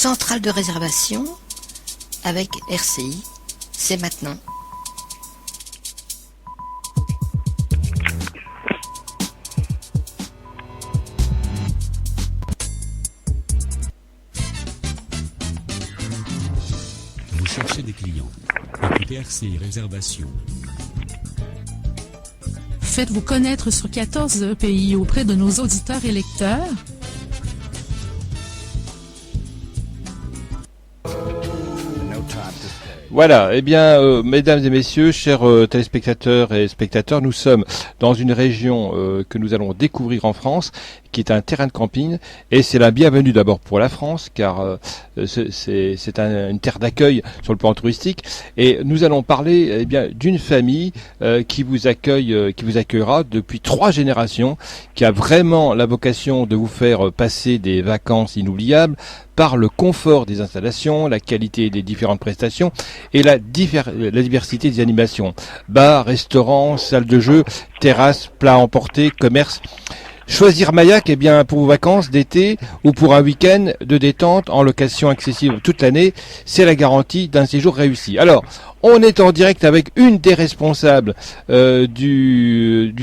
Centrale de réservation avec RCI, c'est maintenant. Vous cherchez des clients. Écoutez RCI Réservation. Faites-vous connaître sur 14 pays auprès de nos auditeurs et lecteurs. Voilà, eh bien, mesdames et messieurs, chers téléspectateurs et spectateurs, nous sommes dans une région que nous allons découvrir en France, qui est un terrain de camping, et c'est la bienvenue d'abord pour la France, car c'est une terre d'accueil sur le plan touristique, et nous allons parler eh bien d'une famille qui vous accueillera depuis 3 générations, qui a vraiment la vocation de vous faire passer des vacances inoubliables par le confort des installations, la qualité des différentes prestations et la diversité des animations. Bar, restaurant, salle de jeu, terrasse, plats emportés, commerce. Choisir Mayac, eh bien, pour vos vacances d'été ou pour un week-end de détente en location accessible toute l'année, c'est la garantie d'un séjour réussi. Alors, on est en direct avec une des responsables du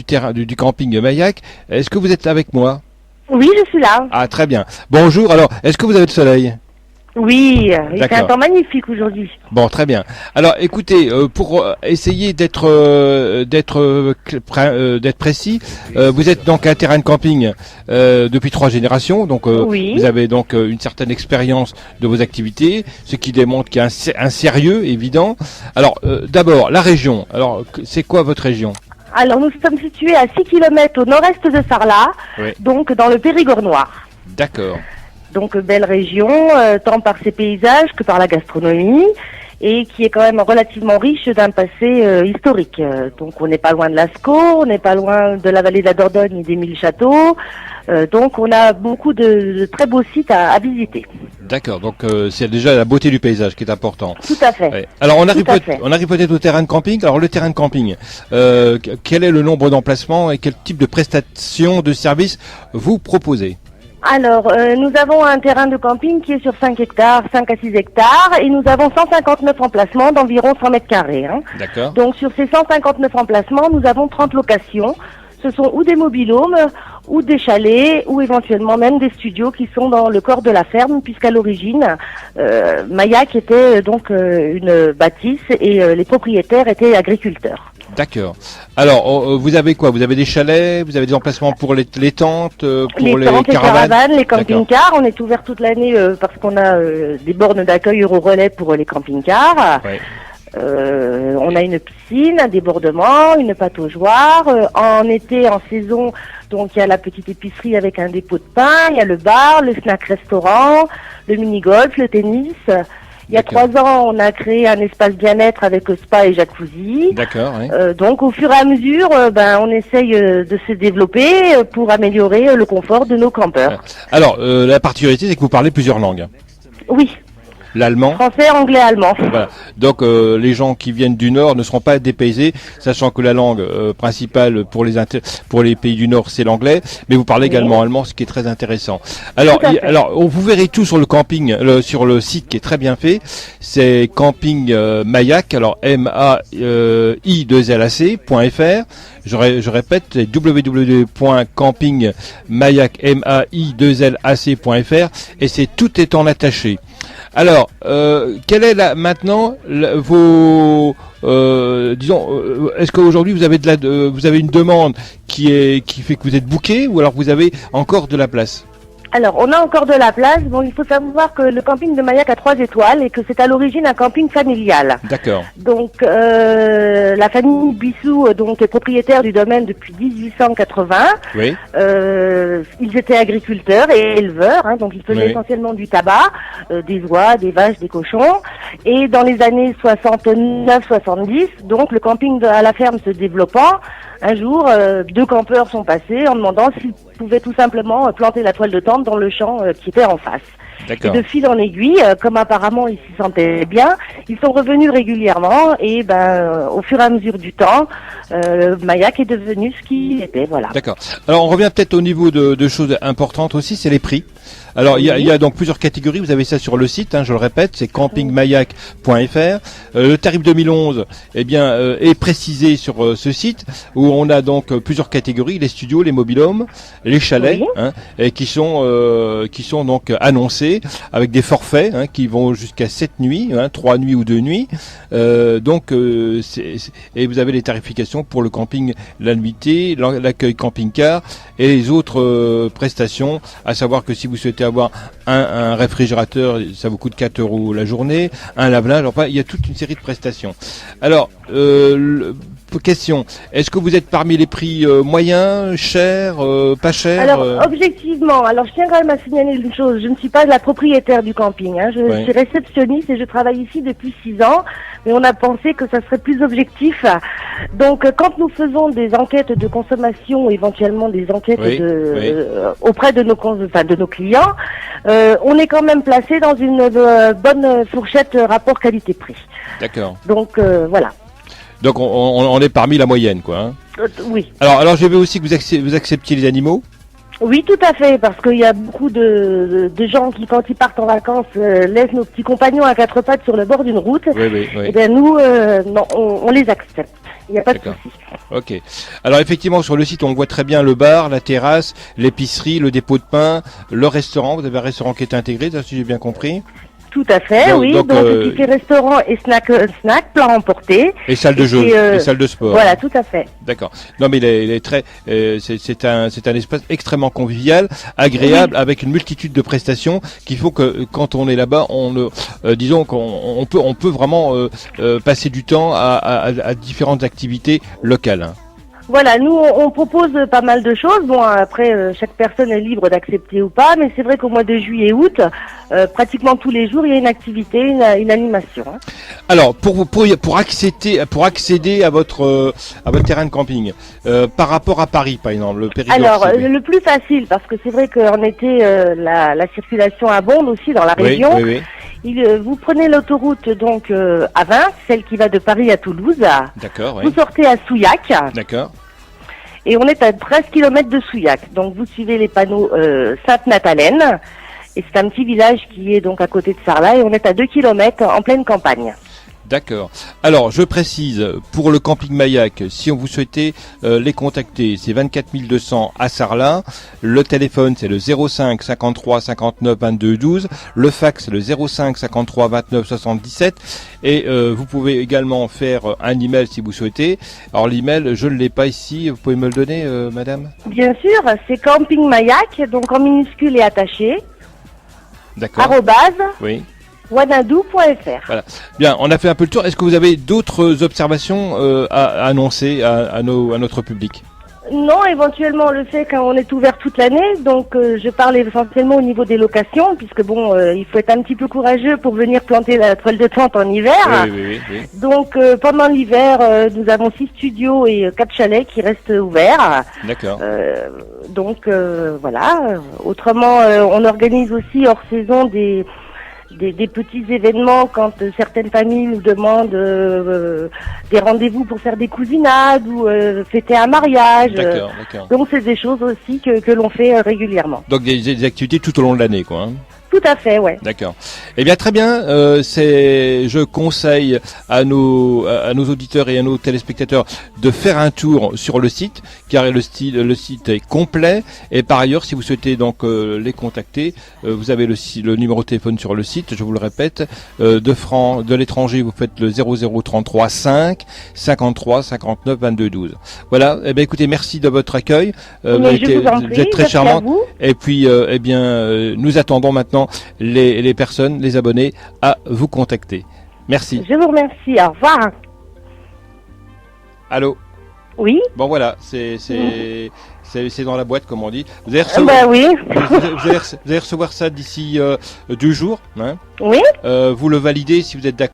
camping Mayac. Est-ce que vous êtes avec moi ? Oui, je suis là. Ah, très bien. Bonjour. Alors, est-ce que vous avez le soleil ? Oui, il fait un temps magnifique aujourd'hui. Bon, très bien. Alors, écoutez, pour essayer d'être précis, vous êtes donc un terrain de camping depuis 3 générations, donc oui. Vous avez donc une certaine expérience de vos activités, ce qui démontre qu'il y a un sérieux évident. Alors, d'abord, la région. Alors, c'est quoi votre région ? Alors, nous sommes situés à 6 km au nord-est de Sarlat, oui. Donc dans le Périgord noir. D'accord. Donc, belle région, tant par ses paysages que par la gastronomie, et qui est quand même relativement riche d'un passé historique. Donc, on n'est pas loin de Lascaux, on n'est pas loin de la vallée de la Dordogne et des 1000 châteaux. Donc, on a beaucoup de très beaux sites à visiter. D'accord, donc c'est déjà la beauté du paysage qui est important. Tout à fait. Ouais. Alors, on arrive peut-être au terrain de camping. Alors, le terrain de camping, quel est le nombre d'emplacements et quel type de prestations de services vous proposez ? Alors, nous avons un terrain de camping qui est sur 5 hectares, 5 à 6 hectares, et nous avons 159 emplacements d'environ 100 mètres carrés. Hein. D'accord. Donc, sur ces 159 emplacements, nous avons 30 locations. Ce sont ou des mobil-homes, ou des chalets, ou éventuellement même des studios qui sont dans le corps de la ferme, puisqu'à l'origine, Mayac était donc une bâtisse et les propriétaires étaient agriculteurs. D'accord. Alors, vous avez quoi ? Vous avez des chalets, vous avez des emplacements pour les tentes, pour les tentes, caravanes, les camping-cars. On est ouvert toute l'année parce qu'on a des bornes d'accueil Euro-Relais pour les camping-cars. Ouais. On a une piscine, un débordement, une pataugeoire. En été, en saison, donc il y a la petite épicerie avec un dépôt de pain, il y a le bar, le snack-restaurant, le mini-golf, le tennis. Il y a 3 ans, on a créé un espace bien-être avec spa et jacuzzi. D'accord. Oui. Donc, au fur et à mesure, on essaye de se développer pour améliorer le confort de nos campeurs. Alors, la particularité, c'est que vous parlez plusieurs langues. Oui. L'allemand. Français, anglais, allemand. Voilà. Donc les gens qui viennent du Nord ne seront pas dépaysés, sachant que la langue principale pour les pays du Nord, c'est l'anglais, mais vous parlez également allemand, ce qui est très intéressant. Alors, vous verrez tout sur le camping, sur le site qui est très bien fait. C'est camping Mayac, alors MAI2LAC.fr. Je répète, c'est www.campingmayac.fr et c'est tout est en attaché. Alors, quelle est est-ce qu'aujourd'hui vous avez vous avez une demande qui fait que vous êtes booké ou alors vous avez encore de la place ? Alors, on a encore de la place. Bon, il faut savoir que le camping de Mayac a 3 étoiles et que c'est à l'origine un camping familial. D'accord. Donc, la famille Bissou donc est propriétaire du domaine depuis 1880. Oui. Ils étaient agriculteurs et éleveurs, hein, donc ils faisaient essentiellement du tabac, des oies, des vaches, des cochons. Et dans les années 69-70, donc le camping à la ferme se développant, un jour, 2 campeurs sont passés en demandant s'ils pouvaient tout simplement planter la toile de tente dans le champ qui était en face. Et D'accord. de fil en aiguille, comme apparemment ils s'y sentaient bien, ils sont revenus régulièrement et au fur et à mesure du temps, Mayak est devenu ce qu'il était, voilà. D'accord. Alors on revient peut-être au niveau de choses importantes aussi, c'est les prix. Alors il y a donc plusieurs catégories, vous avez ça sur le site, je le répète, c'est campingmayak.fr. Le tarif 2011 est précisé sur ce site où on a donc plusieurs catégories, les studios, les mobil-homes, les chalets, et qui sont donc annoncés avec des forfaits qui vont jusqu'à 7 nuits, 3 nuits ou 2 nuits. Et vous avez les tarifications pour le camping, la nuitée, l'accueil camping-car et les autres prestations, à savoir que si vous souhaitez avoir un réfrigérateur, ça vous coûte 4 € la journée, un lave-linge, enfin il y a toute une série de prestations. Alors, question, est-ce que vous êtes parmi les prix moyens, chers, pas chers? Alors, objectivement, je tiens quand même à signaler une chose, je ne suis pas la propriétaire du camping, je suis réceptionniste et je travaille ici depuis 6 ans, mais on a pensé que ça serait plus objectif. Donc, quand nous faisons des enquêtes de consommation, éventuellement des enquêtes auprès de nos clients, on est quand même placé dans une bonne fourchette rapport qualité-prix. D'accord. Donc, voilà. Donc on est parmi la moyenne, quoi. Oui. Alors je veux aussi que vous acceptiez les animaux. Oui, tout à fait, parce qu'il y a beaucoup de gens qui, quand ils partent en vacances, laissent nos petits compagnons à 4 pattes sur le bord d'une route. Oui. Et bien nous, non, on les accepte. Il n'y a pas de souci. Ok. Alors effectivement, sur le site, on voit très bien le bar, la terrasse, l'épicerie, le dépôt de pain, le restaurant. Vous avez un restaurant qui est intégré, ça, si j'ai bien compris. Tout à fait, donc qui fait restaurant et snack, plat emporté. Et salle de jeu, et salle de sport. Voilà, tout à fait. D'accord. Non, mais il est très, c'est un espace extrêmement convivial, agréable, avec une multitude de prestations qui font que quand on est là-bas, disons qu'on peut vraiment passer du temps à différentes activités locales. Voilà, nous on propose pas mal de choses. Bon, après chaque personne est libre d'accepter ou pas, mais c'est vrai qu'au mois de juillet et août, pratiquement tous les jours, il y a une activité, une animation. Alors, pour accéder à votre terrain de camping, par rapport à Paris, par exemple, le Périgord. Alors, le plus facile, parce que c'est vrai qu'en été, la circulation abonde aussi dans la région. Oui. Vous prenez l'autoroute donc à 20, celle qui va de Paris à Toulouse. D'accord, oui. Vous sortez à Souillac. D'accord. Et on est à 13 km de Souillac. Donc vous suivez les panneaux Sainte-Nathalène. Et c'est un petit village qui est donc à côté de Sarlat. Et on est à 2 km en pleine campagne. D'accord. Alors, je précise, pour le camping Mayak, si vous souhaitez les contacter, c'est 24 200 à Sarlat. Le téléphone, c'est le 05 53 59 22 12. Le fax, c'est le 05 53 29 77. Et vous pouvez également faire un email si vous souhaitez. Alors, l'email, je ne l'ai pas ici. Vous pouvez me le donner, madame? Bien sûr, c'est camping Mayak, donc en minuscule et attaché. D'accord. Oui. Wanadoo.fr. Voilà. Bien, on a fait un peu le tour. Est-ce que vous avez d'autres observations à annoncer à notre public? Non, éventuellement on le fait quand on est ouvert toute l'année. Donc je parle essentiellement au niveau des locations, puisque il faut être un petit peu courageux pour venir planter la toile de tente en hiver. Oui. Donc pendant l'hiver, nous avons 6 studios et 4 chalets qui restent ouverts. D'accord. Donc voilà. Autrement, on organise aussi hors saison des petits événements quand certaines familles nous demandent des rendez-vous pour faire des cousinades ou fêter un mariage. D'accord. Donc c'est des choses aussi que l'on fait régulièrement. Donc des activités tout au long de l'année, quoi. Hein. Tout à fait, ouais. D'accord. Eh bien, très bien. Je conseille à nos auditeurs et à nos téléspectateurs de faire un tour sur le site, car le site est complet. Et par ailleurs, si vous souhaitez donc les contacter, vous avez le numéro de téléphone sur le site. Je vous le répète, de l'étranger, vous faites le 0033 5 53 59 22 12. Voilà. Eh bien, écoutez, merci de votre accueil. Vous êtes très charmante. Et puis, nous attendons maintenant les personnes, les abonnés, à vous contacter. Merci. Je vous remercie. Au revoir. Allô? Oui. Bon voilà, c'est dans la boîte comme on dit. Vous allez recevoir, oui. vous allez recevoir ça d'ici 2 jours. Hein. Oui. Vous le validez si vous êtes d'accord.